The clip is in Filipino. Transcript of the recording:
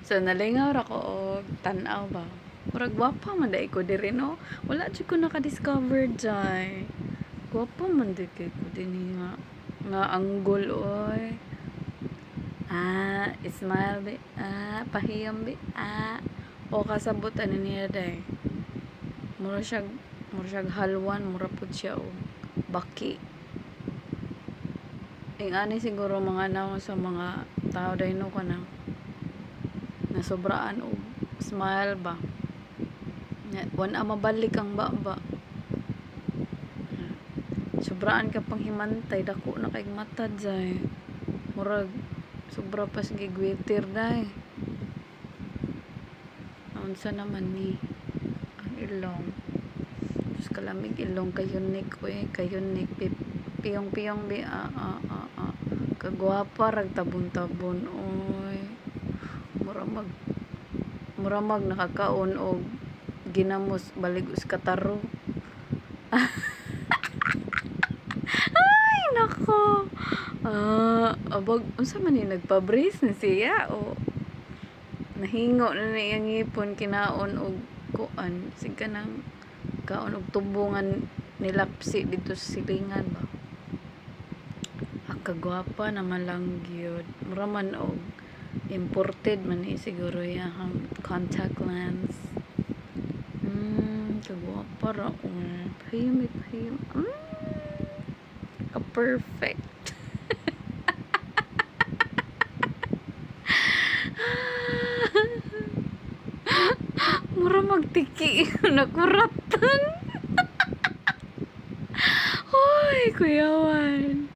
So nalingaw ra ko og tan-aw ba. Murag gwapa man dai ko diri no. Wala jud ko naka-discover jay. Gwapa man di kay ko dinhi nga anggol oy. Smile bi. Pahiyom bi. O kasabot ani niya day. Mura siyag halwan, mura pud siya og baki. Ani siguro mga naon sa mga tao day no kanang nasobraan og smile ba. Wala mabalik ang ba. Sobraan ka pang himantay, dako na kay mata jay. Murag sobra pa sige gwitir day. Unsa naman ni ang ilong. Diyos kalamig ilong kayunik oy, kayunik piyong-piyong bi kagwapa rag tabon-tabon oy. Muramag nakakaon og ginamos balig-us kataro. Ay nako. Abag unsa man ni nagpa-brace na siya o nahingo na niyang ngipon kinaon og kuan sig kanang kaon og tubungan nilapsi dito sa silingan ba. Kagwapa naman lang gyud. Mura man og imported man ni siguro yang contact lens. Kagwapa ra pahim. Ka-perfect. Mura magtiki nakuratan. Hoy, kuyawan.